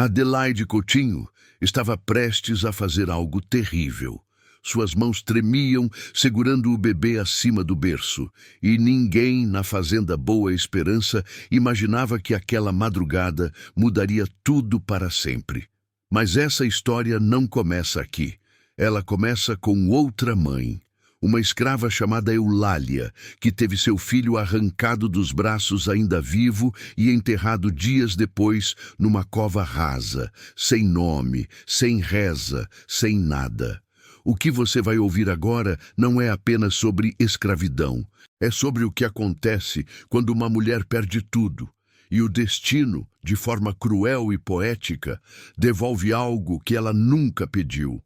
Adelaide Coutinho estava prestes a fazer algo terrível. Suas mãos tremiam, segurando o bebê acima do berço, e ninguém na fazenda Boa Esperança imaginava que aquela madrugada mudaria tudo para sempre. Mas essa história não começa aqui. Ela começa com outra mãe. Uma escrava chamada Eulália, que teve seu filho arrancado dos braços ainda vivo e enterrado dias depois numa cova rasa, sem nome, sem reza, sem nada. O que você vai ouvir agora não é apenas sobre escravidão, é sobre o que acontece quando uma mulher perde tudo, e o destino, de forma cruel e poética, devolve algo que ela nunca pediu.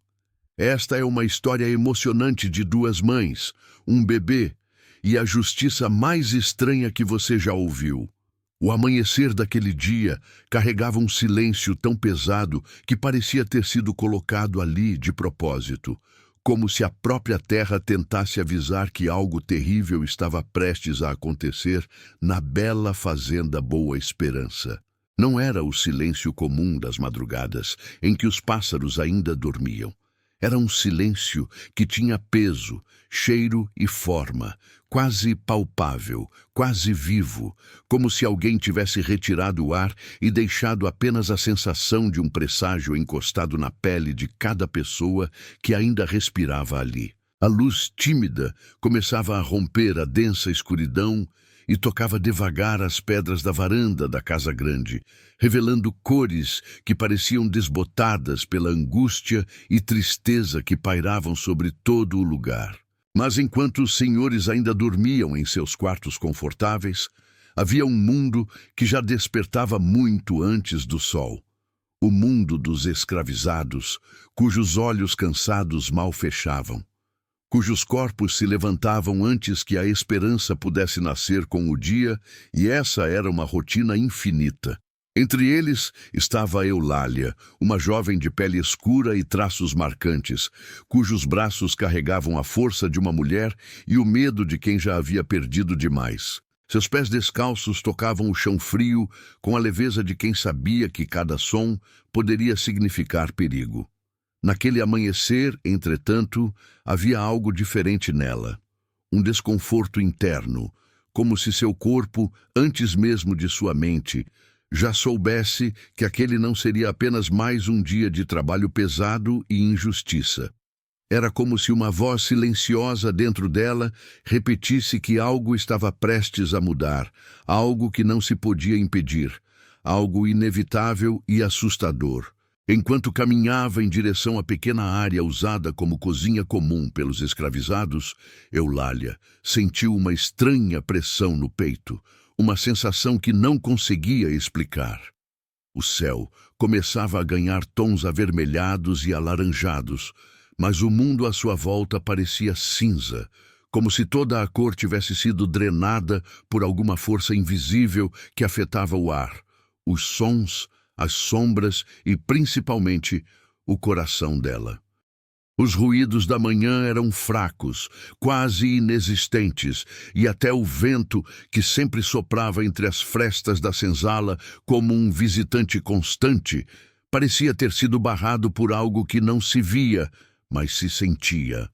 Esta é uma história emocionante de duas mães, um bebê e a justiça mais estranha que você já ouviu. O amanhecer daquele dia carregava um silêncio tão pesado que parecia ter sido colocado ali de propósito, como se a própria terra tentasse avisar que algo terrível estava prestes a acontecer na bela fazenda Boa Esperança. Não era o silêncio comum das madrugadas, em que os pássaros ainda dormiam. Era um silêncio que tinha peso, cheiro e forma, quase palpável, quase vivo, como se alguém tivesse retirado o ar e deixado apenas a sensação de um presságio encostado na pele de cada pessoa que ainda respirava ali. A luz tímida começava a romper a densa escuridão e tocava devagar as pedras da varanda da casa grande, revelando cores que pareciam desbotadas pela angústia e tristeza que pairavam sobre todo o lugar. Mas enquanto os senhores ainda dormiam em seus quartos confortáveis, havia um mundo que já despertava muito antes do sol. O mundo dos escravizados, cujos olhos cansados mal fechavam, cujos corpos se levantavam antes que a esperança pudesse nascer com o dia, e essa era uma rotina infinita. Entre eles estava a Eulália, uma jovem de pele escura e traços marcantes, cujos braços carregavam a força de uma mulher e o medo de quem já havia perdido demais. Seus pés descalços tocavam o chão frio com a leveza de quem sabia que cada som poderia significar perigo. Naquele amanhecer, entretanto, havia algo diferente nela. Um desconforto interno, como se seu corpo, antes mesmo de sua mente, já soubesse que aquele não seria apenas mais um dia de trabalho pesado e injustiça. Era como se uma voz silenciosa dentro dela repetisse que algo estava prestes a mudar, algo que não se podia impedir, algo inevitável e assustador. Enquanto caminhava em direção à pequena área usada como cozinha comum pelos escravizados, Eulália sentiu uma estranha pressão no peito, uma sensação que não conseguia explicar. O céu começava a ganhar tons avermelhados e alaranjados, mas o mundo à sua volta parecia cinza, como se toda a cor tivesse sido drenada por alguma força invisível que afetava o ar, os sons, as sombras e, principalmente, o coração dela. Os ruídos da manhã eram fracos, quase inexistentes, e até o vento, que sempre soprava entre as frestas da senzala como um visitante constante, parecia ter sido barrado por algo que não se via, mas se sentia.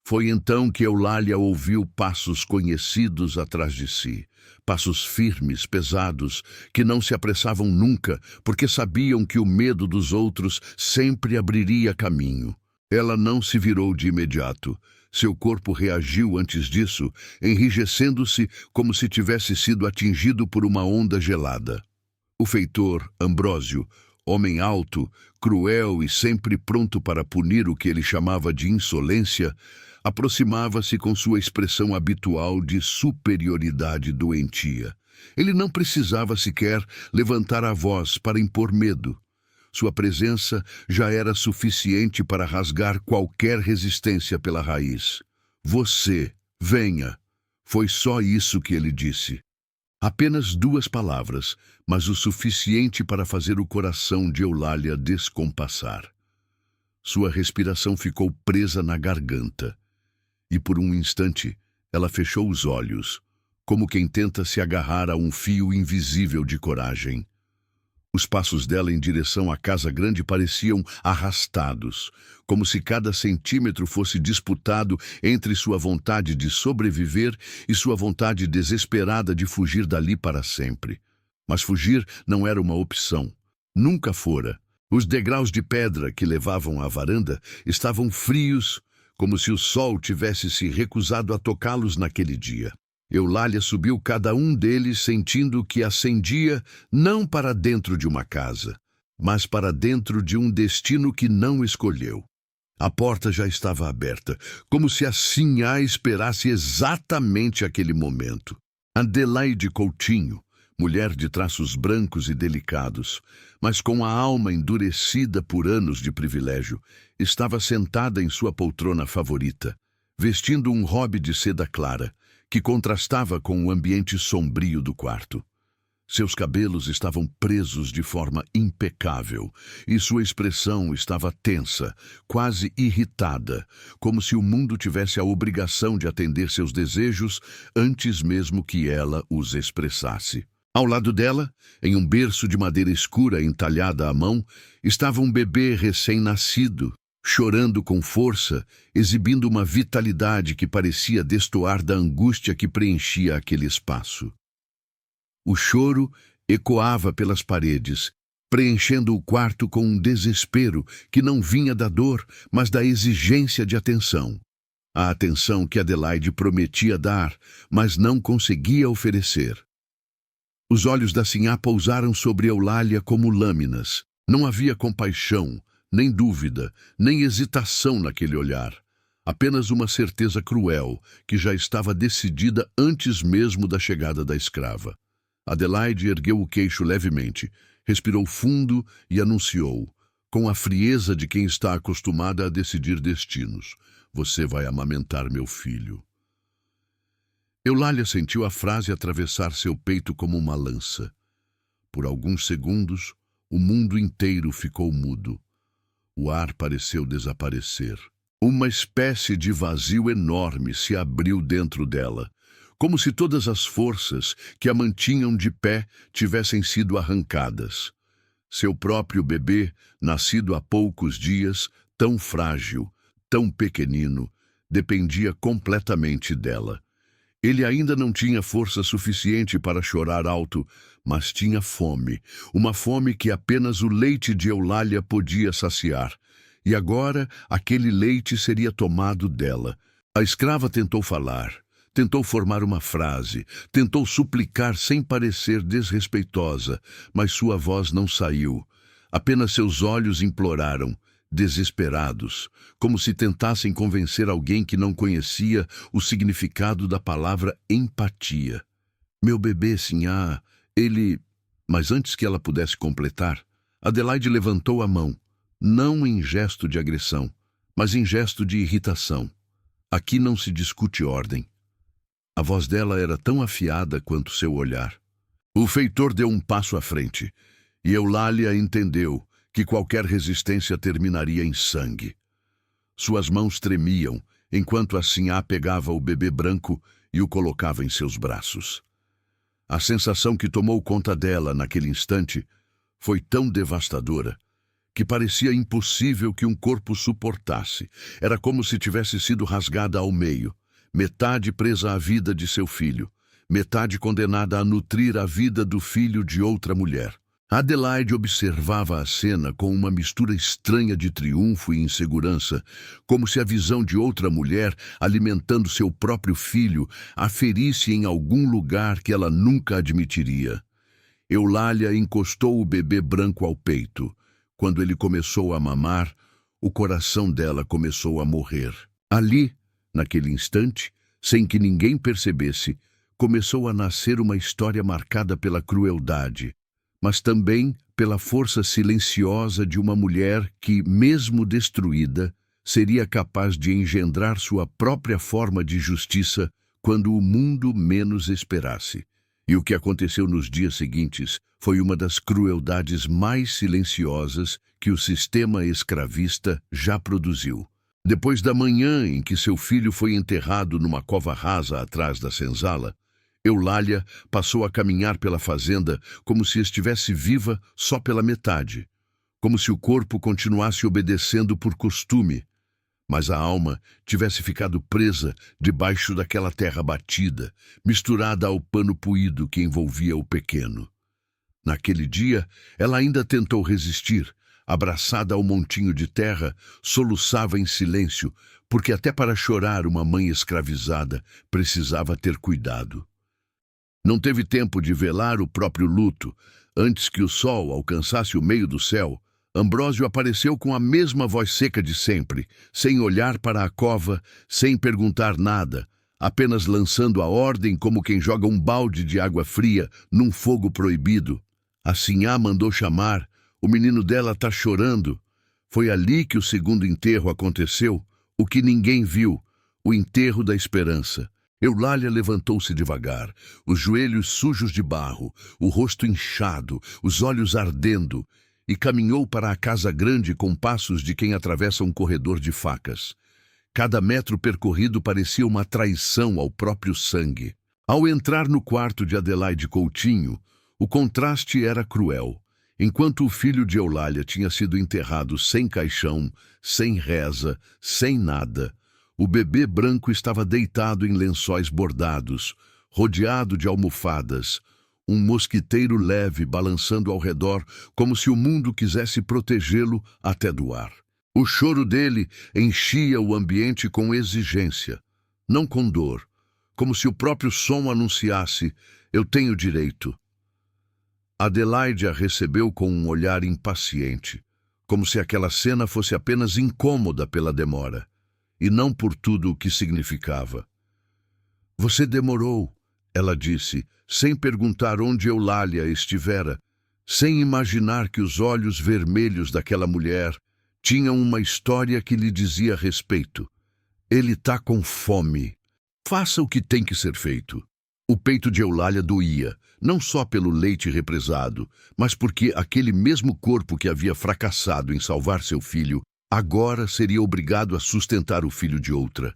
Foi então que Eulália ouviu passos conhecidos atrás de si, passos firmes, pesados, que não se apressavam nunca, porque sabiam que o medo dos outros sempre abriria caminho. Ela não se virou de imediato. Seu corpo reagiu antes disso, enrijecendo-se como se tivesse sido atingido por uma onda gelada. O feitor, Ambrósio, homem alto, cruel e sempre pronto para punir o que ele chamava de insolência, aproximava-se com sua expressão habitual de superioridade doentia. Ele não precisava sequer levantar a voz para impor medo. Sua presença já era suficiente para rasgar qualquer resistência pela raiz. Você, venha. Foi só isso que ele disse. Apenas 2 palavras, mas o suficiente para fazer o coração de Eulália descompassar. Sua respiração ficou presa na garganta, e por um instante ela fechou os olhos, como quem tenta se agarrar a um fio invisível de coragem. Os passos dela em direção à casa grande pareciam arrastados, como se cada centímetro fosse disputado entre sua vontade de sobreviver e sua vontade desesperada de fugir dali para sempre. Mas fugir não era uma opção. Nunca fora. Os degraus de pedra que levavam à varanda estavam frios, como se o sol tivesse se recusado a tocá-los naquele dia. Eulália subiu cada um deles sentindo que ascendia não para dentro de uma casa, mas para dentro de um destino que não escolheu. A porta já estava aberta, como se assim a esperasse exatamente aquele momento. Adelaide Coutinho, mulher de traços brancos e delicados, mas com a alma endurecida por anos de privilégio, estava sentada em sua poltrona favorita, vestindo um robe de seda clara, que contrastava com o ambiente sombrio do quarto. Seus cabelos estavam presos de forma impecável e sua expressão estava tensa, quase irritada, como se o mundo tivesse a obrigação de atender seus desejos antes mesmo que ela os expressasse. Ao lado dela, em um berço de madeira escura entalhada à mão, estava um bebê recém-nascido, chorando com força, exibindo uma vitalidade que parecia destoar da angústia que preenchia aquele espaço. O choro ecoava pelas paredes, preenchendo o quarto com um desespero que não vinha da dor, mas da exigência de atenção. A atenção que Adelaide prometia dar, mas não conseguia oferecer. Os olhos da sinhá pousaram sobre Eulália como lâminas. Não havia compaixão, nem dúvida, nem hesitação naquele olhar. Apenas uma certeza cruel, que já estava decidida antes mesmo da chegada da escrava. Adelaide ergueu o queixo levemente, respirou fundo e anunciou, com a frieza de quem está acostumada a decidir destinos: "Você vai amamentar meu filho." Eulália sentiu a frase atravessar seu peito como uma lança. Por alguns segundos, o mundo inteiro ficou mudo. O ar pareceu desaparecer. Uma espécie de vazio enorme se abriu dentro dela, como se todas as forças que a mantinham de pé tivessem sido arrancadas. Seu próprio bebê, nascido há poucos dias, tão frágil, tão pequenino, dependia completamente dela. Ele ainda não tinha força suficiente para chorar alto, mas tinha fome, uma fome que apenas o leite de Eulália podia saciar. E agora aquele leite seria tomado dela. A escrava tentou falar, tentou formar uma frase, tentou suplicar sem parecer desrespeitosa, mas sua voz não saiu. Apenas seus olhos imploraram, desesperados, como se tentassem convencer alguém que não conhecia o significado da palavra empatia. "Meu bebê, sinhá, ele..." Mas antes que ela pudesse completar, Adelaide levantou a mão, não em gesto de agressão, mas em gesto de irritação. Aqui não se discute ordem. A voz dela era tão afiada quanto seu olhar. O feitor deu um passo à frente, e Eulália entendeu que qualquer resistência terminaria em sangue. Suas mãos tremiam, enquanto a sinhá pegava o bebê branco e o colocava em seus braços. A sensação que tomou conta dela naquele instante foi tão devastadora que parecia impossível que um corpo suportasse. Era como se tivesse sido rasgada ao meio, metade presa à vida de seu filho, metade condenada a nutrir a vida do filho de outra mulher. Adelaide observava a cena com uma mistura estranha de triunfo e insegurança, como se a visão de outra mulher alimentando seu próprio filho a ferisse em algum lugar que ela nunca admitiria. Eulália encostou o bebê branco ao peito. Quando ele começou a mamar, o coração dela começou a morrer. Ali, naquele instante, sem que ninguém percebesse, começou a nascer uma história marcada pela crueldade, mas também pela força silenciosa de uma mulher que, mesmo destruída, seria capaz de engendrar sua própria forma de justiça quando o mundo menos esperasse. E o que aconteceu nos dias seguintes foi uma das crueldades mais silenciosas que o sistema escravista já produziu. Depois da manhã em que seu filho foi enterrado numa cova rasa atrás da senzala, Eulália passou a caminhar pela fazenda como se estivesse viva só pela metade, como se o corpo continuasse obedecendo por costume, mas a alma tivesse ficado presa debaixo daquela terra batida, misturada ao pano puído que envolvia o pequeno. Naquele dia, ela ainda tentou resistir. Abraçada ao montinho de terra, soluçava em silêncio, porque até para chorar uma mãe escravizada precisava ter cuidado. Não teve tempo de velar o próprio luto. Antes que o sol alcançasse o meio do céu, Ambrósio apareceu com a mesma voz seca de sempre, sem olhar para a cova, sem perguntar nada, apenas lançando a ordem como quem joga um balde de água fria num fogo proibido. A Sinhá mandou chamar. O menino dela está chorando. Foi ali que o segundo enterro aconteceu, o que ninguém viu, o enterro da esperança. Eulália levantou-se devagar, os joelhos sujos de barro, o rosto inchado, os olhos ardendo, e caminhou para a casa grande com passos de quem atravessa um corredor de facas. Cada metro percorrido parecia uma traição ao próprio sangue. Ao entrar no quarto de Adelaide Coutinho, o contraste era cruel. Enquanto o filho de Eulália tinha sido enterrado sem caixão, sem reza, sem nada, o bebê branco estava deitado em lençóis bordados, rodeado de almofadas, um mosquiteiro leve balançando ao redor como se o mundo quisesse protegê-lo até do ar. O choro dele enchia o ambiente com exigência, não com dor, como se o próprio som anunciasse: eu tenho direito. Adelaide a recebeu com um olhar impaciente, como se aquela cena fosse apenas incômoda pela demora, e não por tudo o que significava. Você demorou, ela disse, sem perguntar onde Eulália estivera, sem imaginar que os olhos vermelhos daquela mulher tinham uma história que lhe dizia respeito. Ele está com fome. Faça o que tem que ser feito. O peito de Eulália doía, não só pelo leite represado, mas porque aquele mesmo corpo que havia fracassado em salvar seu filho, agora seria obrigado a sustentar o filho de outra.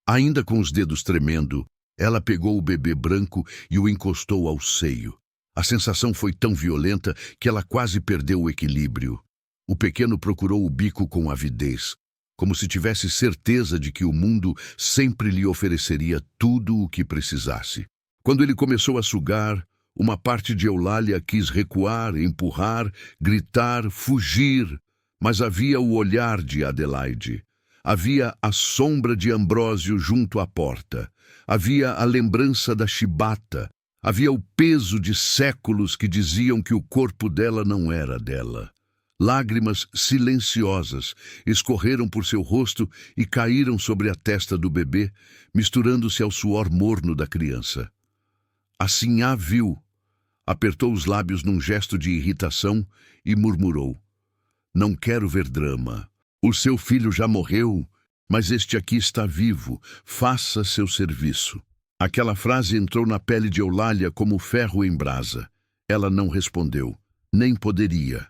Ainda com os dedos tremendo, ela pegou o bebê branco e o encostou ao seio. A sensação foi tão violenta que ela quase perdeu o equilíbrio. O pequeno procurou o bico com avidez, como se tivesse certeza de que o mundo sempre lhe ofereceria tudo o que precisasse. Quando ele começou a sugar, uma parte de Eulália quis recuar, empurrar, gritar, fugir, mas havia o olhar de Adelaide. Havia a sombra de Ambrósio junto à porta. Havia a lembrança da chibata. Havia o peso de séculos que diziam que o corpo dela não era dela. Lágrimas silenciosas escorreram por seu rosto e caíram sobre a testa do bebê, misturando-se ao suor morno da criança. A Sinhá viu, apertou os lábios num gesto de irritação e murmurou: não quero ver drama. O seu filho já morreu, mas este aqui está vivo. Faça seu serviço. Aquela frase entrou na pele de Eulália como ferro em brasa. Ela não respondeu, nem poderia.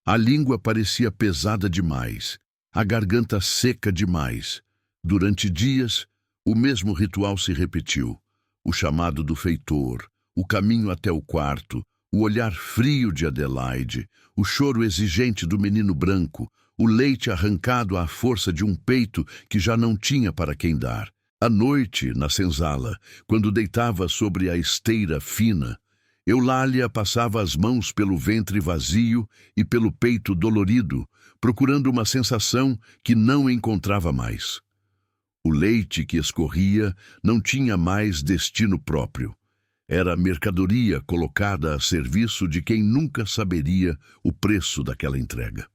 A língua parecia pesada demais, a garganta seca demais. Durante dias, o mesmo ritual se repetiu. O chamado do feitor, o caminho até o quarto, o olhar frio de Adelaide, o choro exigente do menino branco, o leite arrancado à força de um peito que já não tinha para quem dar. À noite, na senzala, quando deitava sobre a esteira fina, Eulália passava as mãos pelo ventre vazio e pelo peito dolorido, procurando uma sensação que não encontrava mais. O leite que escorria não tinha mais destino próprio. Era mercadoria colocada a serviço de quem nunca saberia o preço daquela entrega.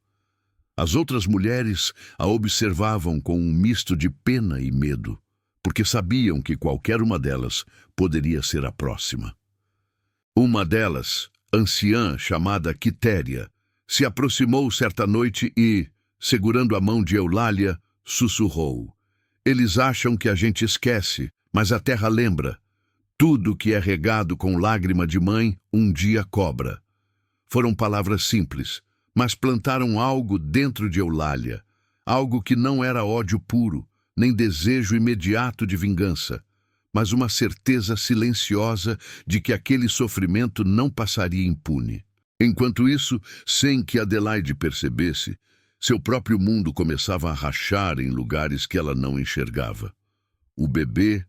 As outras mulheres a observavam com um misto de pena e medo, porque sabiam que qualquer uma delas poderia ser a próxima. Uma delas, anciã chamada Quitéria, se aproximou certa noite e, segurando a mão de Eulália, sussurrou: eles acham que a gente esquece, mas a terra lembra. Tudo que é regado com lágrima de mãe, um dia cobra. Foram palavras simples, mas plantaram algo dentro de Eulália, algo que não era ódio puro, nem desejo imediato de vingança, mas uma certeza silenciosa de que aquele sofrimento não passaria impune. Enquanto isso, sem que Adelaide percebesse, seu próprio mundo começava a rachar em lugares que ela não enxergava. O bebê,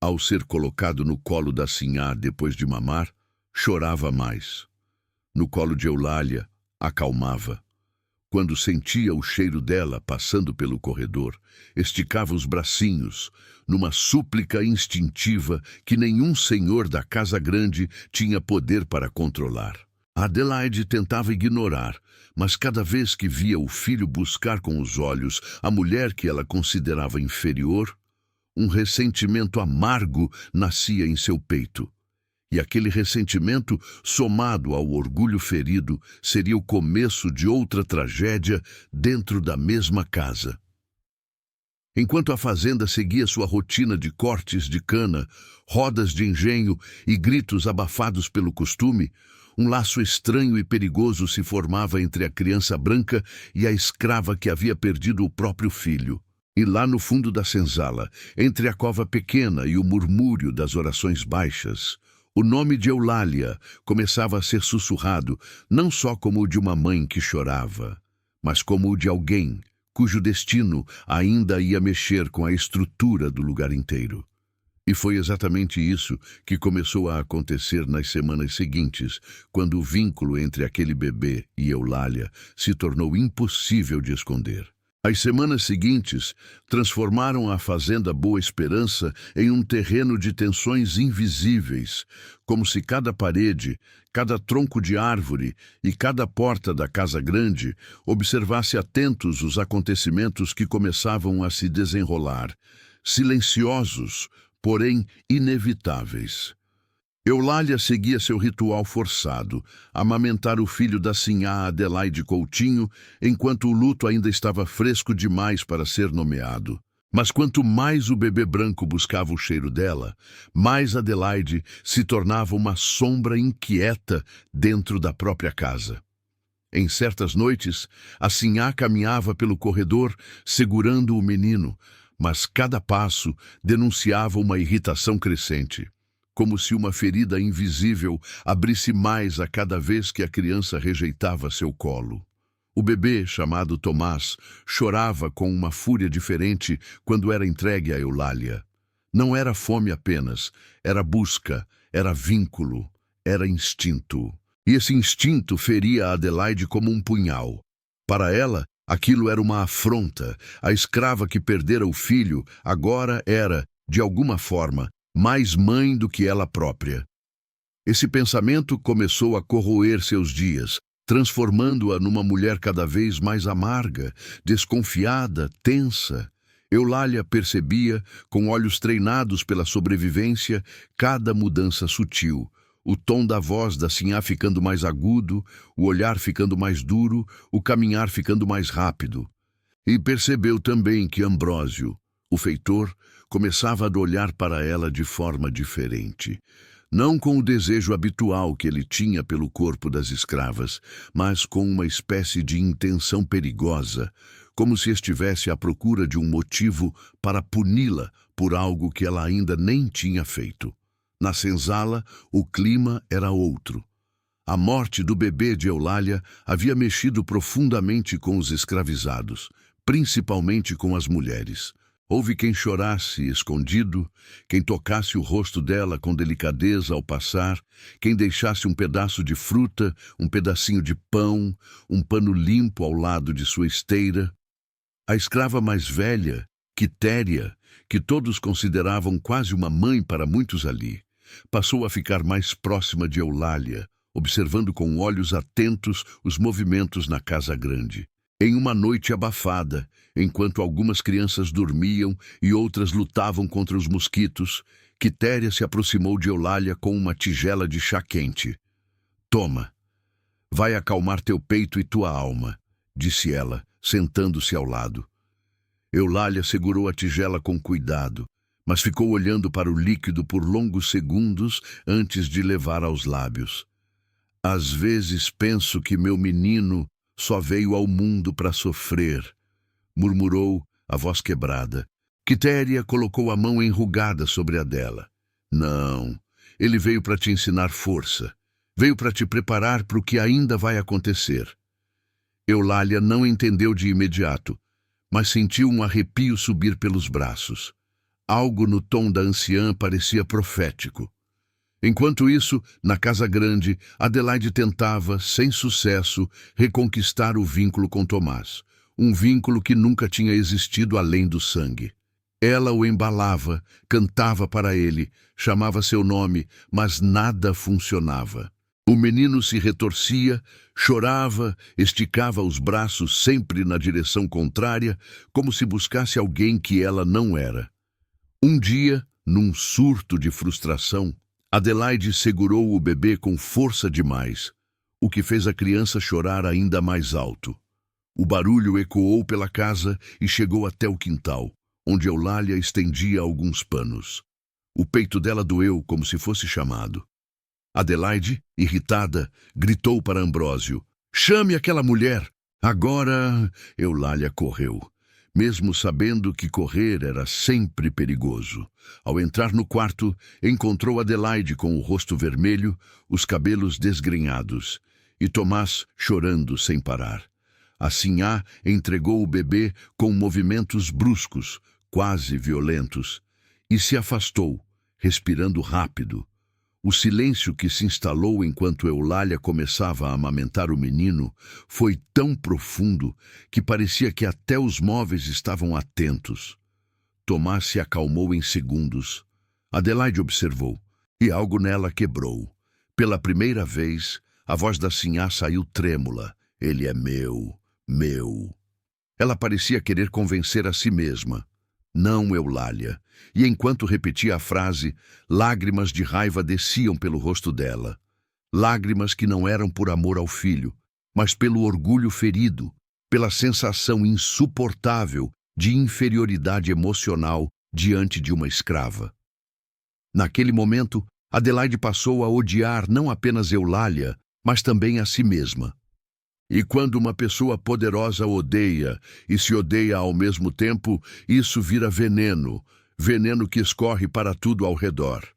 ao ser colocado no colo da Sinhá depois de mamar, chorava mais. No colo de Eulália, acalmava. Quando sentia o cheiro dela passando pelo corredor, esticava os bracinhos, numa súplica instintiva que nenhum senhor da casa grande tinha poder para controlar. Adelaide tentava ignorar, mas cada vez que via o filho buscar com os olhos a mulher que ela considerava inferior, um ressentimento amargo nascia em seu peito. E aquele ressentimento, somado ao orgulho ferido, seria o começo de outra tragédia dentro da mesma casa. Enquanto a fazenda seguia sua rotina de cortes de cana, rodas de engenho e gritos abafados pelo costume, um laço estranho e perigoso se formava entre a criança branca e a escrava que havia perdido o próprio filho. E lá no fundo da senzala, entre a cova pequena e o murmúrio das orações baixas, o nome de Eulália começava a ser sussurrado, não só como o de uma mãe que chorava, mas como o de alguém cujo destino ainda ia mexer com a estrutura do lugar inteiro. E foi exatamente isso que começou a acontecer nas semanas seguintes, quando o vínculo entre aquele bebê e Eulália se tornou impossível de esconder. As semanas seguintes transformaram a Fazenda Boa Esperança em um terreno de tensões invisíveis, como se cada parede, cada tronco de árvore e cada porta da casa grande observasse atentos os acontecimentos que começavam a se desenrolar, silenciosos, porém inevitáveis. Eulália seguia seu ritual forçado, amamentar o filho da Sinhá Adelaide Coutinho, enquanto o luto ainda estava fresco demais para ser nomeado. Mas quanto mais o bebê branco buscava o cheiro dela, mais Adelaide se tornava uma sombra inquieta dentro da própria casa. Em certas noites, a Sinhá caminhava pelo corredor, segurando o menino, mas cada passo denunciava uma irritação crescente, como se uma ferida invisível abrisse mais a cada vez que a criança rejeitava seu colo. O bebê, chamado Tomás, chorava com uma fúria diferente quando era entregue a Eulália. Não era fome apenas, era busca, era vínculo, era instinto. E esse instinto feria a Adelaide como um punhal. Para ela, aquilo era uma afronta. A escrava que perdera o filho agora era, de alguma forma, mais mãe do que ela própria. Esse pensamento começou a corroer seus dias, transformando-a numa mulher cada vez mais amarga, desconfiada, tensa. Eulália percebia, com olhos treinados pela sobrevivência, cada mudança sutil. O tom da voz da Sinhá ficando mais agudo, o olhar ficando mais duro, o caminhar ficando mais rápido. E percebeu também que Ambrósio, o feitor, começava a olhar para ela de forma diferente. Não com o desejo habitual que ele tinha pelo corpo das escravas, mas com uma espécie de intenção perigosa, como se estivesse à procura de um motivo para puni-la por algo que ela ainda nem tinha feito. Na senzala, o clima era outro. A morte do bebê de Eulália havia mexido profundamente com os escravizados, principalmente com as mulheres. Houve quem chorasse escondido, quem tocasse o rosto dela com delicadeza ao passar, quem deixasse um pedaço de fruta, um pedacinho de pão, um pano limpo ao lado de sua esteira. A escrava mais velha, Quitéria, que todos consideravam quase uma mãe para muitos ali, passou a ficar mais próxima de Eulália, observando com olhos atentos os movimentos na casa grande. Em uma noite abafada, enquanto algumas crianças dormiam e outras lutavam contra os mosquitos, Quitéria se aproximou de Eulália com uma tigela de chá quente. "Toma, vai acalmar teu peito e tua alma", disse ela, sentando-se ao lado. Eulália segurou a tigela com cuidado, mas ficou olhando para o líquido por longos segundos antes de levar aos lábios. "Às vezes penso que meu menino só veio ao mundo para sofrer", murmurou, a voz quebrada. Quitéria colocou a mão enrugada sobre a dela. Não, ele veio para te ensinar força. Veio para te preparar para o que ainda vai acontecer. Eulália não entendeu de imediato, mas sentiu um arrepio subir pelos braços. Algo no tom da anciã parecia profético. Enquanto isso, na casa grande, Adelaide tentava, sem sucesso, reconquistar o vínculo com Tomás. Um vínculo que nunca tinha existido além do sangue. Ela o embalava, cantava para ele, chamava seu nome, mas nada funcionava. O menino se retorcia, chorava, esticava os braços sempre na direção contrária, como se buscasse alguém que ela não era. Um dia, num surto de frustração, Adelaide segurou o bebê com força demais, o que fez a criança chorar ainda mais alto. O barulho ecoou pela casa e chegou até o quintal, onde Eulália estendia alguns panos. O peito dela doeu como se fosse chamado. Adelaide, irritada, gritou para Ambrósio: "Chame aquela mulher!" Agora, Eulália correu, mesmo sabendo que correr era sempre perigoso. Ao entrar no quarto, encontrou Adelaide com o rosto vermelho, os cabelos desgrenhados, e Tomás chorando sem parar. A sinhá entregou o bebê com movimentos bruscos, quase violentos, e se afastou, respirando rápido. O silêncio que se instalou enquanto Eulália começava a amamentar o menino foi tão profundo que parecia que até os móveis estavam atentos. Tomás se acalmou em segundos. Adelaide observou, e algo nela quebrou. Pela primeira vez, a voz da sinhá saiu trêmula. "Ele é meu, meu." Ela parecia querer convencer a si mesma. Não, Eulália. E enquanto repetia a frase, lágrimas de raiva desciam pelo rosto dela. Lágrimas que não eram por amor ao filho, mas pelo orgulho ferido, pela sensação insuportável de inferioridade emocional diante de uma escrava. Naquele momento, Adelaide passou a odiar não apenas Eulália, mas também a si mesma. E quando uma pessoa poderosa odeia e se odeia ao mesmo tempo, isso vira veneno, veneno que escorre para tudo ao redor.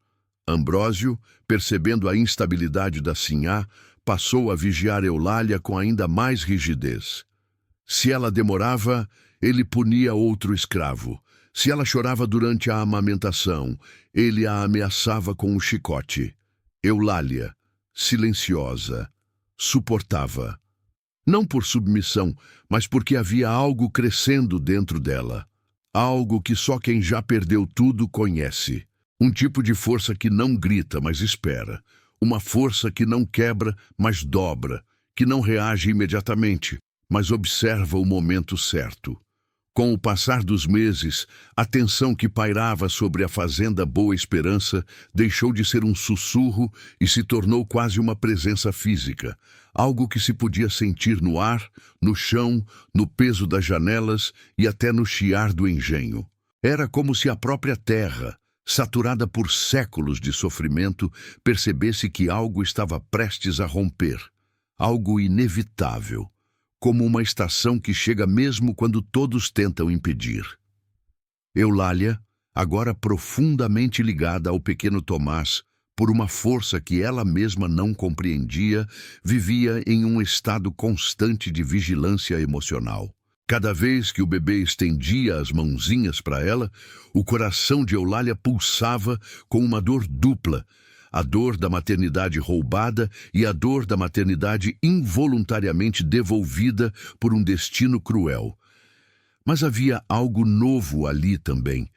Ambrósio, percebendo a instabilidade da sinhá, passou a vigiar Eulália com ainda mais rigidez. Se ela demorava, ele punia outro escravo. Se ela chorava durante a amamentação, ele a ameaçava com um chicote. Eulália, silenciosa, suportava. Não por submissão, mas porque havia algo crescendo dentro dela. Algo que só quem já perdeu tudo conhece. Um tipo de força que não grita, mas espera. Uma força que não quebra, mas dobra. Que não reage imediatamente, mas observa o momento certo. Com o passar dos meses, a tensão que pairava sobre a fazenda Boa Esperança deixou de ser um sussurro e se tornou quase uma presença física, algo que se podia sentir no ar, no chão, no peso das janelas e até no chiar do engenho. Era como se a própria terra, saturada por séculos de sofrimento, percebesse que algo estava prestes a romper, algo inevitável. Como uma estação que chega mesmo quando todos tentam impedir. Eulália, agora profundamente ligada ao pequeno Tomás, por uma força que ela mesma não compreendia, vivia em um estado constante de vigilância emocional. Cada vez que o bebê estendia as mãozinhas para ela, o coração de Eulália pulsava com uma dor dupla, a dor da maternidade roubada e a dor da maternidade involuntariamente devolvida por um destino cruel. Mas havia algo novo ali também,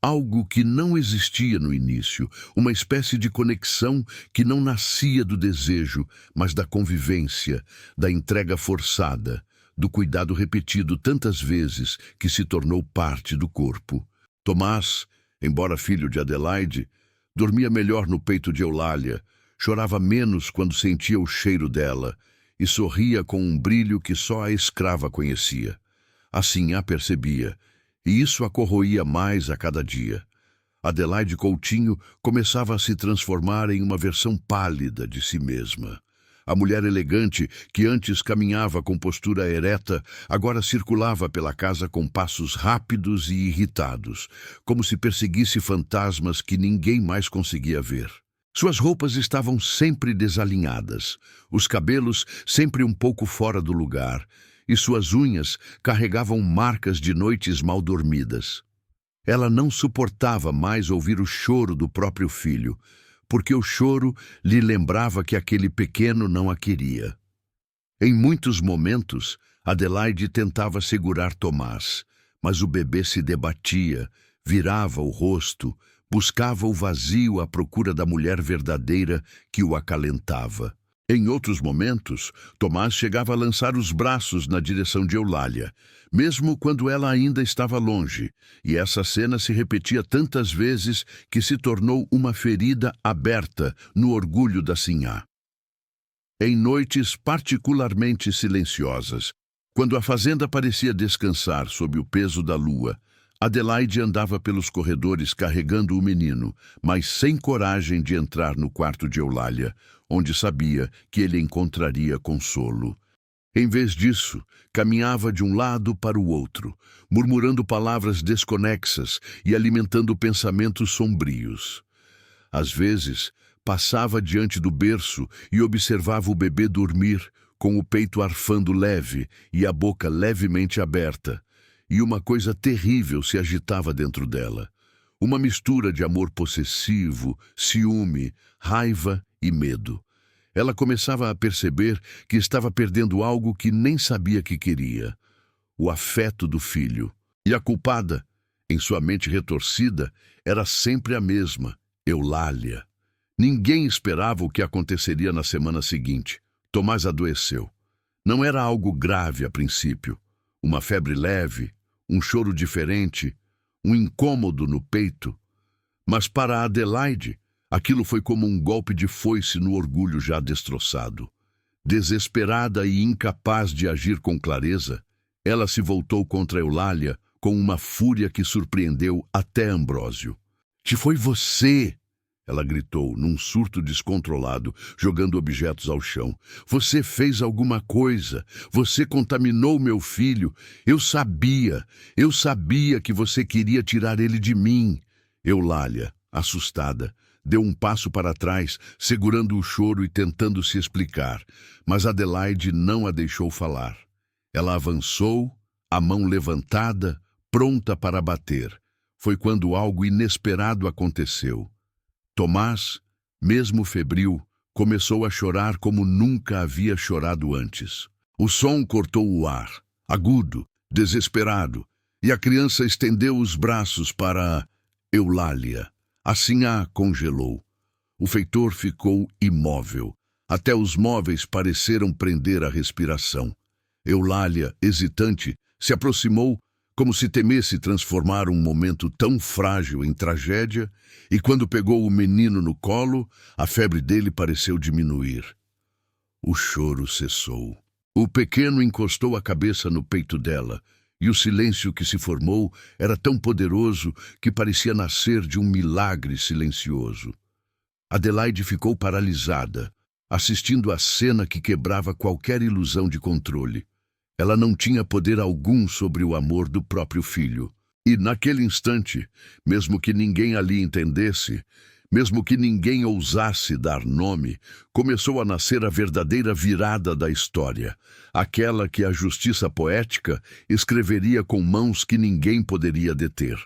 algo que não existia no início, uma espécie de conexão que não nascia do desejo, mas da convivência, da entrega forçada, do cuidado repetido tantas vezes que se tornou parte do corpo. Tomás, embora filho de Adelaide, dormia melhor no peito de Eulália, chorava menos quando sentia o cheiro dela e sorria com um brilho que só a escrava conhecia. Assim a percebia, e isso a corroía mais a cada dia. Adelaide Coutinho começava a se transformar em uma versão pálida de si mesma. A mulher elegante, que antes caminhava com postura ereta, agora circulava pela casa com passos rápidos e irritados, como se perseguisse fantasmas que ninguém mais conseguia ver. Suas roupas estavam sempre desalinhadas, os cabelos sempre um pouco fora do lugar, e suas unhas carregavam marcas de noites mal dormidas. Ela não suportava mais ouvir o choro do próprio filho, porque o choro lhe lembrava que aquele pequeno não a queria. Em muitos momentos, Adelaide tentava segurar Tomás, mas o bebê se debatia, virava o rosto, buscava o vazio à procura da mulher verdadeira que o acalentava. Em outros momentos, Tomás chegava a lançar os braços na direção de Eulália, mesmo quando ela ainda estava longe, e essa cena se repetia tantas vezes que se tornou uma ferida aberta no orgulho da sinhá. Em noites particularmente silenciosas, quando a fazenda parecia descansar sob o peso da lua, Adelaide andava pelos corredores carregando o menino, mas sem coragem de entrar no quarto de Eulália, onde sabia que ele encontraria consolo. Em vez disso, caminhava de um lado para o outro, murmurando palavras desconexas e alimentando pensamentos sombrios. Às vezes, passava diante do berço e observava o bebê dormir, com o peito arfando leve e a boca levemente aberta, e uma coisa terrível se agitava dentro dela. Uma mistura de amor possessivo, ciúme, raiva e medo. Ela começava a perceber que estava perdendo algo que nem sabia que queria: o afeto do filho. E a culpada, em sua mente retorcida, era sempre a mesma, Eulália. Ninguém esperava o que aconteceria na semana seguinte. Tomás adoeceu. Não era algo grave a princípio. Uma febre leve, um choro diferente, um incômodo no peito. Mas para Adelaide, aquilo foi como um golpe de foice no orgulho já destroçado. Desesperada e incapaz de agir com clareza, ela se voltou contra Eulália com uma fúria que surpreendeu até Ambrósio. "Te foi você!" Ela gritou, num surto descontrolado, jogando objetos ao chão. "Você fez alguma coisa. Você contaminou meu filho. Eu sabia que você queria tirar ele de mim." Eulália, assustada, deu um passo para trás, segurando o choro e tentando se explicar, mas Adelaide não a deixou falar. Ela avançou, a mão levantada, pronta para bater. Foi quando algo inesperado aconteceu. Tomás, mesmo febril, começou a chorar como nunca havia chorado antes. O som cortou o ar, agudo, desesperado, e a criança estendeu os braços para Eulália. A sinhá congelou. O feitor ficou imóvel. Até os móveis pareceram prender a respiração. Eulália, hesitante, se aproximou como se temesse transformar um momento tão frágil em tragédia, e quando pegou o menino no colo, a febre dele pareceu diminuir. O choro cessou. O pequeno encostou a cabeça no peito dela, e o silêncio que se formou era tão poderoso que parecia nascer de um milagre silencioso. Adelaide ficou paralisada, assistindo à cena que quebrava qualquer ilusão de controle. Ela não tinha poder algum sobre o amor do próprio filho. E, naquele instante, mesmo que ninguém ali entendesse, mesmo que ninguém ousasse dar nome, começou a nascer a verdadeira virada da história, aquela que a justiça poética escreveria com mãos que ninguém poderia deter.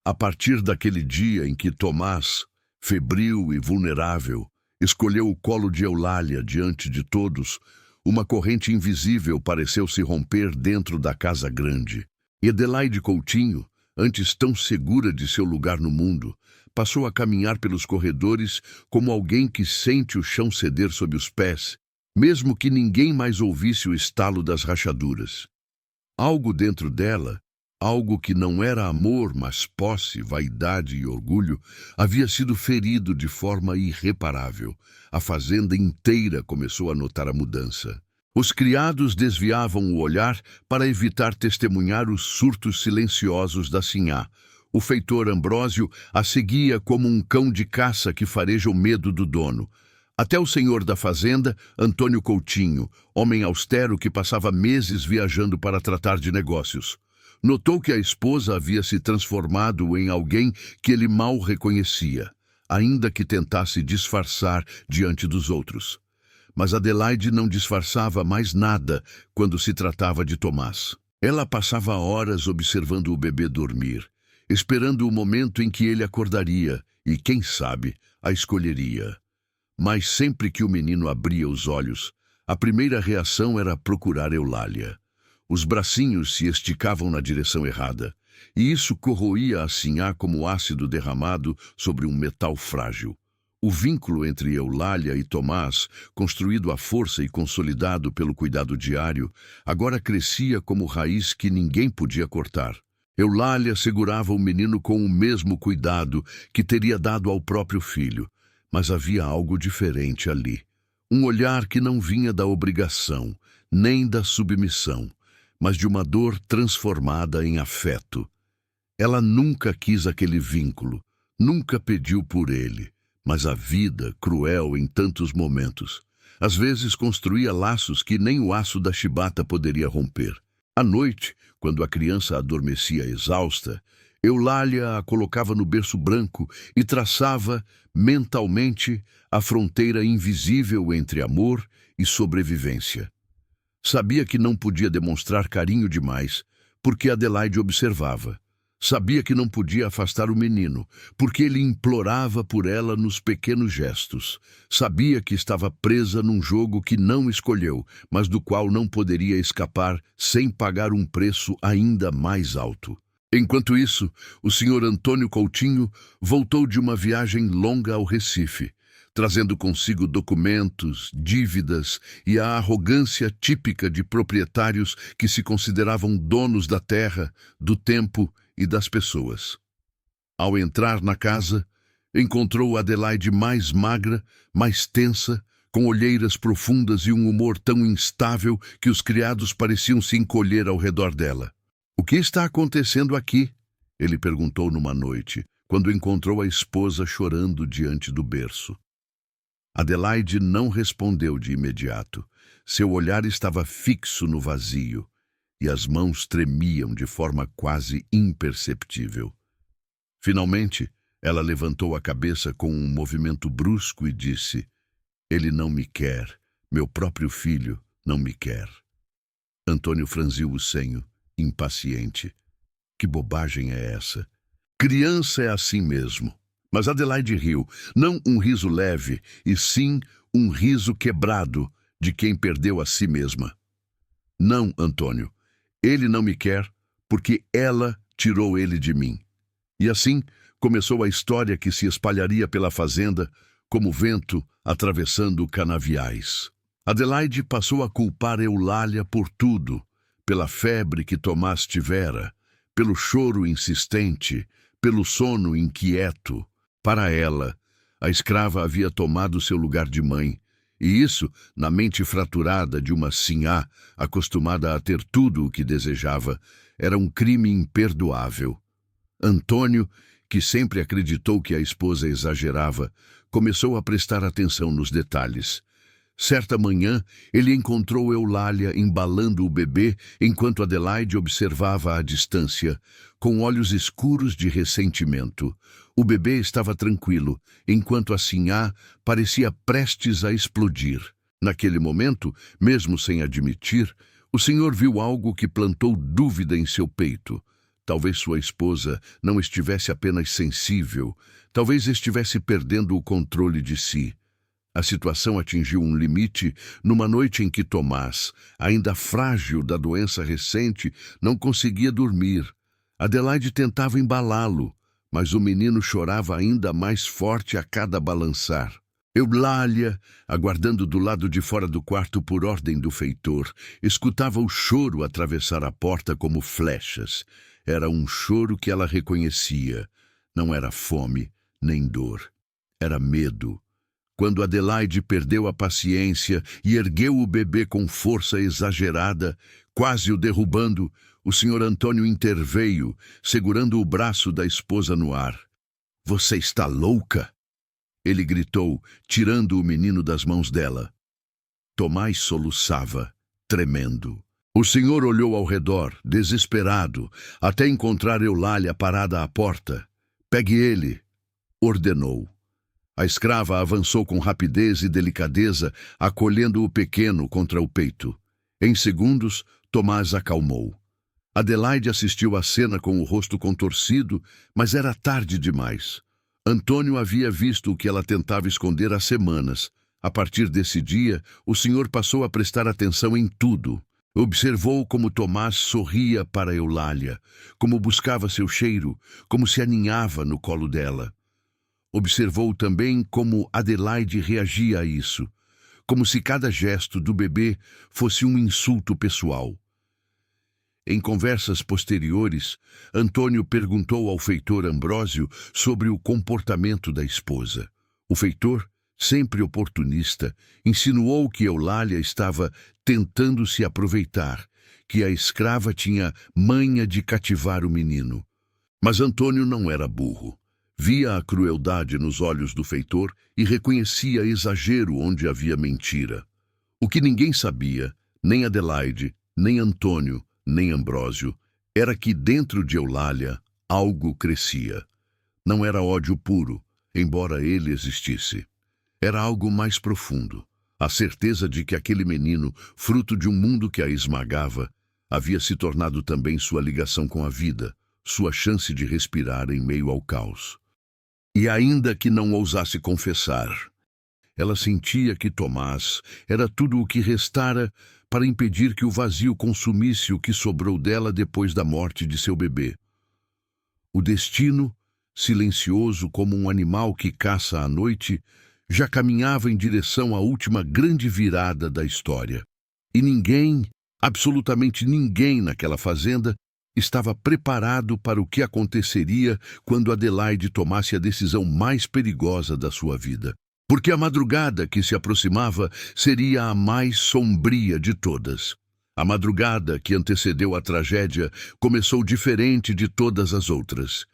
A partir daquele dia em que Tomás, febril e vulnerável, escolheu o colo de Eulália diante de todos, uma corrente invisível pareceu se romper dentro da casa grande. E Adelaide Coutinho, antes tão segura de seu lugar no mundo, passou a caminhar pelos corredores como alguém que sente o chão ceder sob os pés, mesmo que ninguém mais ouvisse o estalo das rachaduras. Algo dentro dela, algo que não era amor, mas posse, vaidade e orgulho, havia sido ferido de forma irreparável. A fazenda inteira começou a notar a mudança. Os criados desviavam o olhar para evitar testemunhar os surtos silenciosos da sinhá. O feitor Ambrósio a seguia como um cão de caça que fareja o medo do dono. Até o senhor da fazenda, Antônio Coutinho, homem austero que passava meses viajando para tratar de negócios. Notou que a esposa havia se transformado em alguém que ele mal reconhecia, ainda que tentasse disfarçar diante dos outros. Mas Adelaide não disfarçava mais nada quando se tratava de Tomás. Ela passava horas observando o bebê dormir, esperando o momento em que ele acordaria e, quem sabe, a escolheria. Mas sempre que o menino abria os olhos, a primeira reação era procurar Eulália. Os bracinhos se esticavam na direção errada, e isso corroía a sinhá como ácido derramado sobre um metal frágil. O vínculo entre Eulália e Tomás, construído à força e consolidado pelo cuidado diário, agora crescia como raiz que ninguém podia cortar. Eulália segurava o menino com o mesmo cuidado que teria dado ao próprio filho, mas havia algo diferente ali. Um olhar que não vinha da obrigação, nem da submissão, mas de uma dor transformada em afeto. Ela nunca quis aquele vínculo, nunca pediu por ele, mas a vida, cruel em tantos momentos, às vezes construía laços que nem o aço da chibata poderia romper. À noite, quando a criança adormecia exausta, Eulália a colocava no berço branco e traçava, mentalmente, a fronteira invisível entre amor e sobrevivência. Sabia que não podia demonstrar carinho demais, porque Adelaide observava. Sabia que não podia afastar o menino, porque ele implorava por ela nos pequenos gestos. Sabia que estava presa num jogo que não escolheu, mas do qual não poderia escapar sem pagar um preço ainda mais alto. Enquanto isso, o senhor Antônio Coutinho voltou de uma viagem longa ao Recife, trazendo consigo documentos, dívidas e a arrogância típica de proprietários que se consideravam donos da terra, do tempo e das pessoas. Ao entrar na casa, encontrou Adelaide mais magra, mais tensa, com olheiras profundas e um humor tão instável que os criados pareciam se encolher ao redor dela. "O que está acontecendo aqui?" ele perguntou numa noite, quando encontrou a esposa chorando diante do berço. Adelaide não respondeu de imediato. Seu olhar estava fixo no vazio, e as mãos tremiam de forma quase imperceptível. Finalmente, ela levantou a cabeça com um movimento brusco e disse: "Ele não me quer. Meu próprio filho não me quer." Antônio franziu o senho, impaciente. Que bobagem é essa? Criança é assim mesmo. Mas Adelaide riu, não um riso leve, e sim um riso quebrado de quem perdeu a si mesma. "Não, Antônio. Ele não me quer porque ela tirou ele de mim." E assim começou a história que se espalharia pela fazenda como vento atravessando canaviais. Adelaide passou a culpar Eulália por tudo, pela febre que Tomás tivera, pelo choro insistente, pelo sono inquieto. Para ela, a escrava havia tomado seu lugar de mãe, e isso, na mente fraturada de uma sinhá acostumada a ter tudo o que desejava, era um crime imperdoável. Antônio, que sempre acreditou que a esposa exagerava, começou a prestar atenção nos detalhes. Certa manhã, ele encontrou Eulália embalando o bebê enquanto Adelaide observava à distância, com olhos escuros de ressentimento. O bebê estava tranquilo, enquanto a sinhá parecia prestes a explodir. Naquele momento, mesmo sem admitir, o senhor viu algo que plantou dúvida em seu peito. Talvez sua esposa não estivesse apenas sensível, talvez estivesse perdendo o controle de si. A situação atingiu um limite numa noite em que Tomás, ainda frágil da doença recente, não conseguia dormir. Adelaide tentava embalá-lo, mas o menino chorava ainda mais forte a cada balançar. Eulália, aguardando do lado de fora do quarto por ordem do feitor, escutava o choro atravessar a porta como flechas. Era um choro que ela reconhecia. Não era fome, nem dor. Era medo. Quando Adelaide perdeu a paciência e ergueu o bebê com força exagerada, quase o derrubando, o senhor Antônio interveio, segurando o braço da esposa no ar. "Você está louca?" ele gritou, tirando o menino das mãos dela. Tomás soluçava, tremendo. O senhor olhou ao redor, desesperado, até encontrar Eulália parada à porta. Pegue ele, ordenou. A escrava avançou com rapidez e delicadeza, acolhendo o pequeno contra o peito. Em segundos, Tomás acalmou. Adelaide assistiu à cena com o rosto contorcido, mas era tarde demais. Antônio havia visto o que ela tentava esconder há semanas. A partir desse dia, o senhor passou a prestar atenção em tudo. Observou como Tomás sorria para Eulália, como buscava seu cheiro, como se aninhava no colo dela. Observou também como Adelaide reagia a isso, como se cada gesto do bebê fosse um insulto pessoal. Em conversas posteriores, Antônio perguntou ao feitor Ambrósio sobre o comportamento da esposa. O feitor, sempre oportunista, insinuou que Eulália estava tentando se aproveitar, que a escrava tinha manha de cativar o menino. Mas Antônio não era burro. Via a crueldade nos olhos do feitor e reconhecia exagero onde havia mentira. O que ninguém sabia, nem Adelaide, nem Antônio, nem Ambrósio, era que dentro de Eulália algo crescia. Não era ódio puro, embora ele existisse. Era algo mais profundo, a certeza de que aquele menino, fruto de um mundo que a esmagava, havia se tornado também sua ligação com a vida, sua chance de respirar em meio ao caos. E ainda que não ousasse confessar, ela sentia que Tomás era tudo o que restara para impedir que o vazio consumisse o que sobrou dela depois da morte de seu bebê. O destino, silencioso como um animal que caça à noite, já caminhava em direção à última grande virada da história. E ninguém, absolutamente ninguém naquela fazenda, estava preparado para o que aconteceria quando Adelaide tomasse a decisão mais perigosa da sua vida. Porque a madrugada que se aproximava seria a mais sombria de todas. A madrugada que antecedeu a tragédia começou diferente de todas as outras.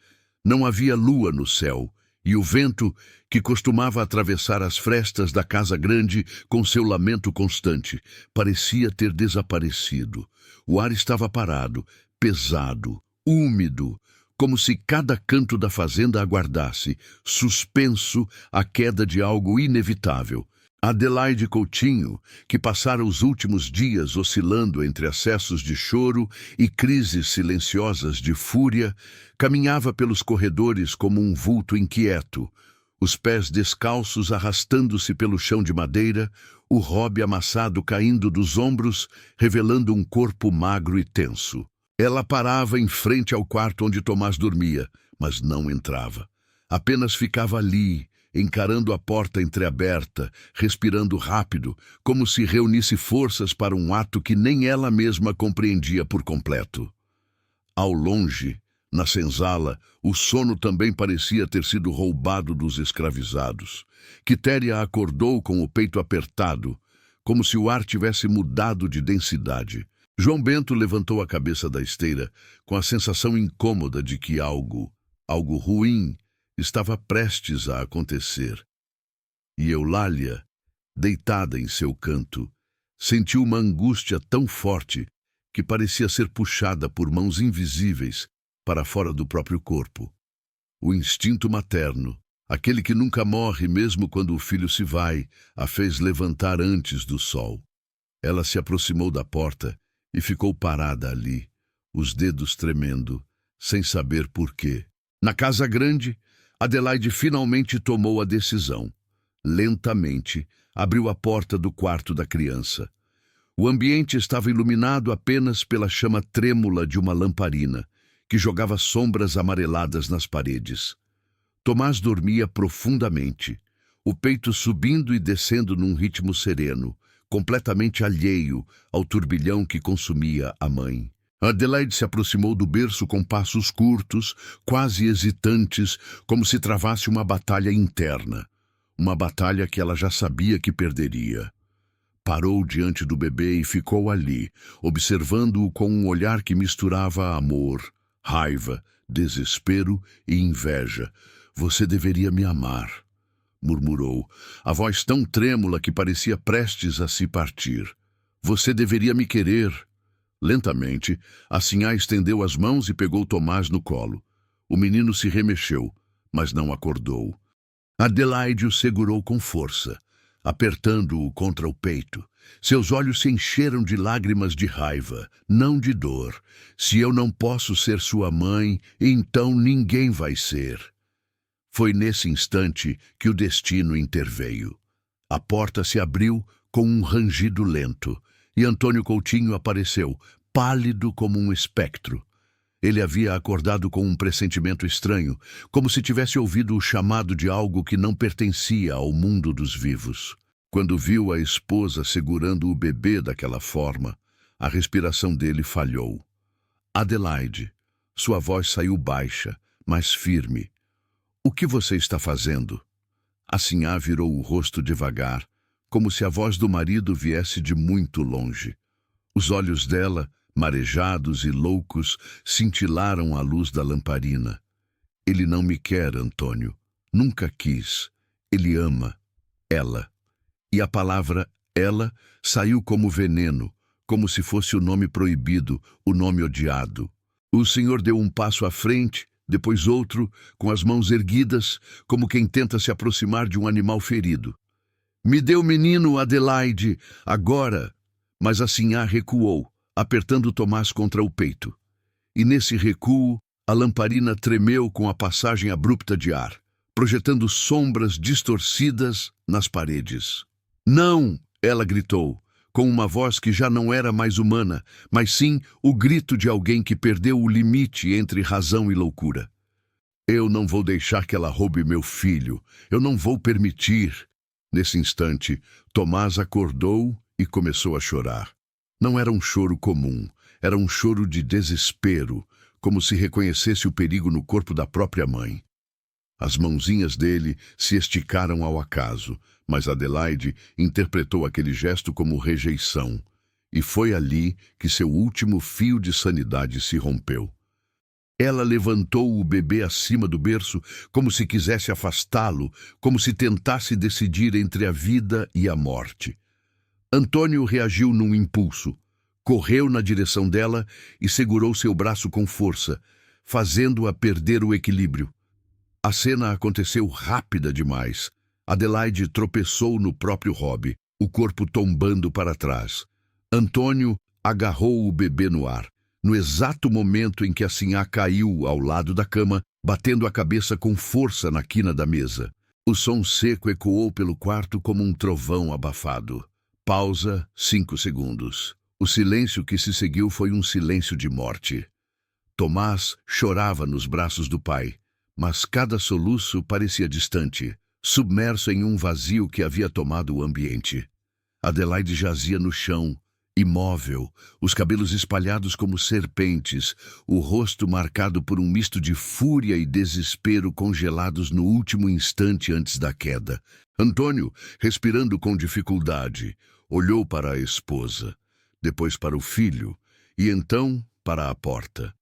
Não havia lua no céu, e o vento, que costumava atravessar as frestas da casa grande com seu lamento constante, parecia ter desaparecido. O ar estava parado, pesado, úmido, como se cada canto da fazenda aguardasse, suspenso, a queda de algo inevitável. Adelaide Coutinho, que passara os últimos dias oscilando entre acessos de choro e crises silenciosas de fúria, caminhava pelos corredores como um vulto inquieto, os pés descalços arrastando-se pelo chão de madeira, o robe amassado caindo dos ombros, revelando um corpo magro e tenso. Ela parava em frente ao quarto onde Tomás dormia, mas não entrava. Apenas ficava ali, encarando a porta entreaberta, respirando rápido, como se reunisse forças para um ato que nem ela mesma compreendia por completo. Ao longe, na senzala, o sono também parecia ter sido roubado dos escravizados. Quitéria acordou com o peito apertado, como se o ar tivesse mudado de densidade. João Bento levantou a cabeça da esteira com a sensação incômoda de que algo ruim, estava prestes a acontecer. E Eulália, deitada em seu canto, sentiu uma angústia tão forte que parecia ser puxada por mãos invisíveis para fora do próprio corpo. O instinto materno, aquele que nunca morre mesmo quando o filho se vai, a fez levantar antes do sol. Ela se aproximou da porta e ficou parada ali, os dedos tremendo, sem saber por quê. Na casa grande, Adelaide finalmente tomou a decisão. Lentamente, abriu a porta do quarto da criança. O ambiente estava iluminado apenas pela chama trêmula de uma lamparina, que jogava sombras amareladas nas paredes. Tomás dormia profundamente, o peito subindo e descendo num ritmo sereno, completamente alheio ao turbilhão que consumia a mãe. Adelaide se aproximou do berço com passos curtos, quase hesitantes, como se travasse uma batalha interna. Uma batalha que ela já sabia que perderia. Parou diante do bebê e ficou ali, observando-o com um olhar que misturava amor, raiva, desespero e inveja. Você deveria me amar. murmurou, a voz tão trêmula que parecia prestes a se partir. Você deveria me querer. Lentamente, a sinhá estendeu as mãos e pegou Tomás no colo. O menino se remexeu, mas não acordou. Adelaide o segurou com força, apertando-o contra o peito. Seus olhos se encheram de lágrimas de raiva, não de dor. Se eu não posso ser sua mãe, então ninguém vai ser. Foi nesse instante que o destino interveio. A porta se abriu com um rangido lento, e Antônio Coutinho apareceu, pálido como um espectro. Ele havia acordado com um pressentimento estranho, como se tivesse ouvido o chamado de algo que não pertencia ao mundo dos vivos. Quando viu a esposa segurando o bebê daquela forma, a respiração dele falhou. Adelaide, sua voz saiu baixa, mas firme. O que você está fazendo? A sinhá virou o rosto devagar, como se a voz do marido viesse de muito longe. Os olhos dela, marejados e loucos, cintilaram à luz da lamparina. Ele não me quer, Antônio. Nunca quis. Ele ama. Ela. E a palavra ela saiu como veneno, como se fosse o nome proibido, o nome odiado. O senhor deu um passo à frente, depois outro, com as mãos erguidas, como quem tenta se aproximar de um animal ferido. Me dê o menino, Adelaide, agora! Mas a sinhá recuou, apertando Tomás contra o peito. E nesse recuo, a lamparina tremeu com a passagem abrupta de ar, projetando sombras distorcidas nas paredes. Não! Ela gritou, com uma voz que já não era mais humana, mas sim o grito de alguém que perdeu o limite entre razão e loucura. Eu não vou deixar que ela roube meu filho. Eu não vou permitir. Nesse instante, Tomás acordou e começou a chorar. Não era um choro comum, era um choro de desespero, como se reconhecesse o perigo no corpo da própria mãe. As mãozinhas dele se esticaram ao acaso, mas Adelaide interpretou aquele gesto como rejeição, e foi ali que seu último fio de sanidade se rompeu. Ela levantou o bebê acima do berço, como se quisesse afastá-lo, como se tentasse decidir entre a vida e a morte. Antônio reagiu num impulso, correu na direção dela e segurou seu braço com força, fazendo-a perder o equilíbrio. A cena aconteceu rápida demais. Adelaide tropeçou no próprio Rob, o corpo tombando para trás. Antônio agarrou o bebê no ar, no exato momento em que a sinhá caiu ao lado da cama, batendo a cabeça com força na quina da mesa. O som seco ecoou pelo quarto como um trovão abafado. Pausa, 5 segundos. O silêncio que se seguiu foi um silêncio de morte. Tomás chorava nos braços do pai, mas cada soluço parecia distante, submerso em um vazio que havia tomado o ambiente. Adelaide jazia no chão, imóvel, os cabelos espalhados como serpentes, o rosto marcado por um misto de fúria e desespero congelados no último instante antes da queda. Antônio, respirando com dificuldade, olhou para a esposa, depois para o filho e então para a porta.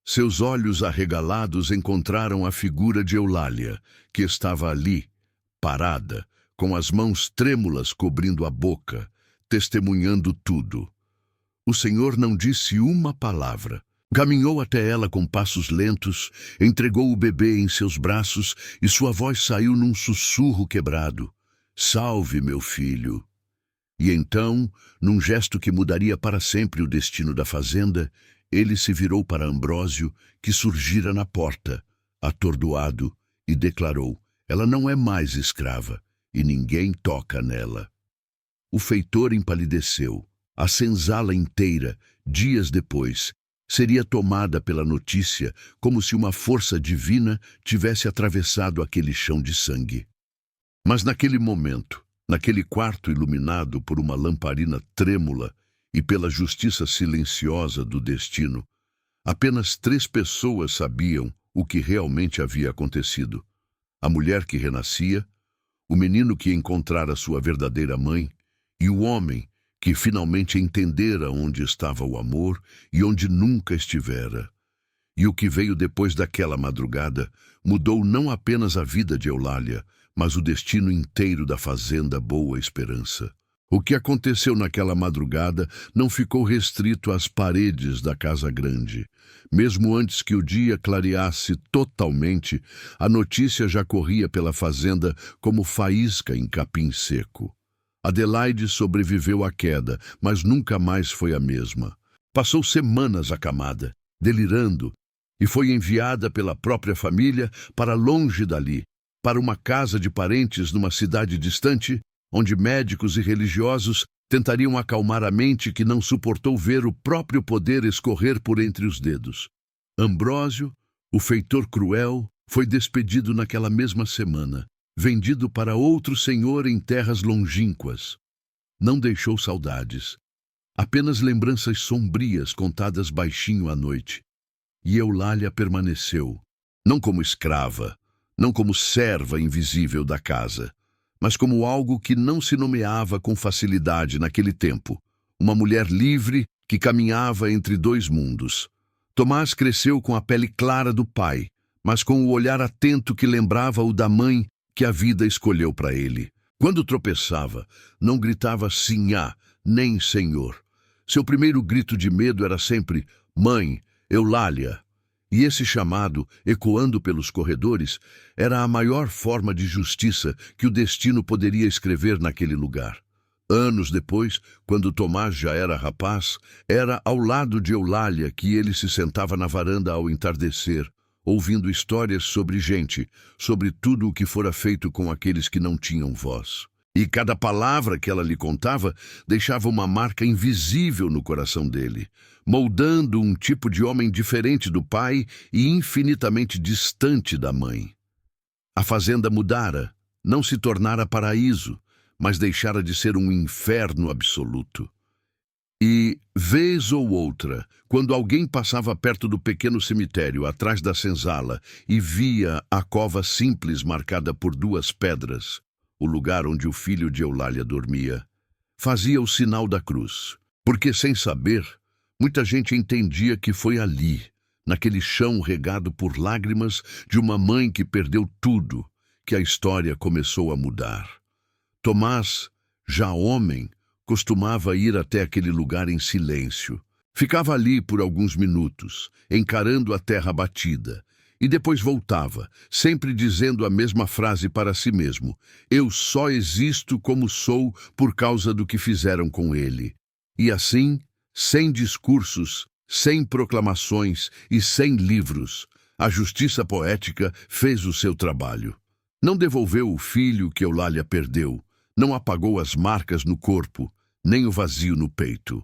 Seus olhos arregalados encontraram a figura de Eulália, que estava ali, parada, com as mãos trêmulas cobrindo a boca, testemunhando tudo. O Senhor não disse uma palavra. Caminhou até ela com passos lentos, entregou o bebê em seus braços e sua voz saiu num sussurro quebrado. Salve, meu filho! E então, num gesto que mudaria para sempre o destino da fazenda, ele se virou para Ambrósio, que surgira na porta, atordoado, e declarou: ela não é mais escrava, e ninguém toca nela. O feitor empalideceu. A senzala inteira, dias depois, seria tomada pela notícia como se uma força divina tivesse atravessado aquele chão de sangue. Mas naquele momento, naquele quarto iluminado por uma lamparina trêmula e pela justiça silenciosa do destino, apenas 3 pessoas sabiam o que realmente havia acontecido. A mulher que renascia, o menino que encontrara sua verdadeira mãe e o homem que finalmente entendera onde estava o amor e onde nunca estivera. E o que veio depois daquela madrugada mudou não apenas a vida de Eulália, mas o destino inteiro da fazenda Boa Esperança. O que aconteceu naquela madrugada não ficou restrito às paredes da casa grande. Mesmo antes que o dia clareasse totalmente, a notícia já corria pela fazenda como faísca em capim seco. Adelaide sobreviveu à queda, mas nunca mais foi a mesma. Passou semanas acamada, delirando, e foi enviada pela própria família para longe dali, para uma casa de parentes numa cidade distante, onde médicos e religiosos tentariam acalmar a mente que não suportou ver o próprio poder escorrer por entre os dedos. Ambrósio, o feitor cruel, foi despedido naquela mesma semana, vendido para outro senhor em terras longínquas. Não deixou saudades, apenas lembranças sombrias contadas baixinho à noite. E Eulália permaneceu, não como escrava, não como serva invisível da casa, mas como algo que não se nomeava com facilidade naquele tempo, uma mulher livre que caminhava entre dois mundos. Tomás cresceu com a pele clara do pai, mas com o olhar atento que lembrava o da mãe que a vida escolheu para ele. Quando tropeçava, não gritava sinhá, nem senhor. Seu primeiro grito de medo era sempre mãe, Eulália. E esse chamado, ecoando pelos corredores, era a maior forma de justiça que o destino poderia escrever naquele lugar. Anos depois, quando Tomás já era rapaz, era ao lado de Eulália que ele se sentava na varanda ao entardecer, ouvindo histórias sobre gente, sobre tudo o que fora feito com aqueles que não tinham voz. E cada palavra que ela lhe contava deixava uma marca invisível no coração dele, moldando um tipo de homem diferente do pai e infinitamente distante da mãe. A fazenda mudara, não se tornara paraíso, mas deixara de ser um inferno absoluto. E, vez ou outra, quando alguém passava perto do pequeno cemitério atrás da senzala e via a cova simples marcada por duas pedras, o lugar onde o filho de Eulália dormia, fazia o sinal da cruz, porque, sem saber, muita gente entendia que foi ali, naquele chão regado por lágrimas de uma mãe que perdeu tudo, que a história começou a mudar. Tomás, já homem, costumava ir até aquele lugar em silêncio. Ficava ali por alguns minutos, encarando a terra batida, e depois voltava, sempre dizendo a mesma frase para si mesmo: eu só existo como sou por causa do que fizeram com ele. E assim, sem discursos, sem proclamações e sem livros, a justiça poética fez o seu trabalho. Não devolveu o filho que Eulália perdeu, não apagou as marcas no corpo, nem o vazio no peito,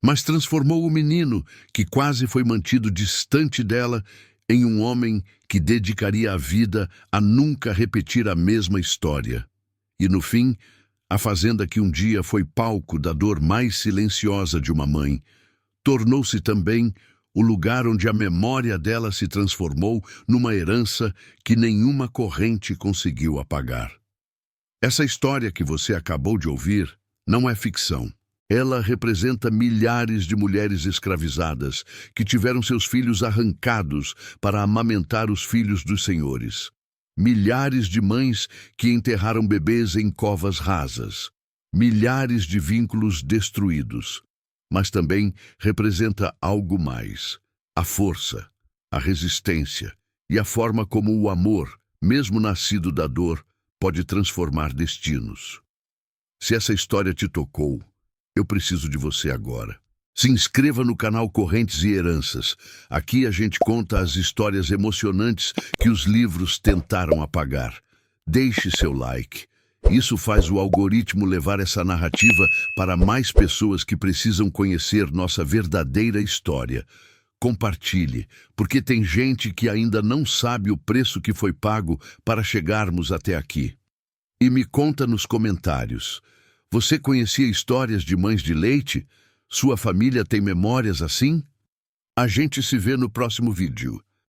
mas transformou o menino, que quase foi mantido distante dela, em um homem que dedicaria a vida a nunca repetir a mesma história. E no fim, a fazenda que um dia foi palco da dor mais silenciosa de uma mãe, tornou-se também o lugar onde a memória dela se transformou numa herança que nenhuma corrente conseguiu apagar. Essa história que você acabou de ouvir não é ficção. Ela representa milhares de mulheres escravizadas que tiveram seus filhos arrancados para amamentar os filhos dos senhores. Milhares de mães que enterraram bebês em covas rasas. Milhares de vínculos destruídos. Mas também representa algo mais: a força, a resistência e a forma como o amor, mesmo nascido da dor, pode transformar destinos. Se essa história te tocou, eu preciso de você agora. Se inscreva no canal Correntes e Heranças. Aqui a gente conta as histórias emocionantes que os livros tentaram apagar. Deixe seu like. Isso faz o algoritmo levar essa narrativa para mais pessoas que precisam conhecer nossa verdadeira história. Compartilhe, porque tem gente que ainda não sabe o preço que foi pago para chegarmos até aqui. E me conta nos comentários. Você conhecia histórias de mães de leite? Sua família tem memórias assim? A gente se vê no próximo vídeo.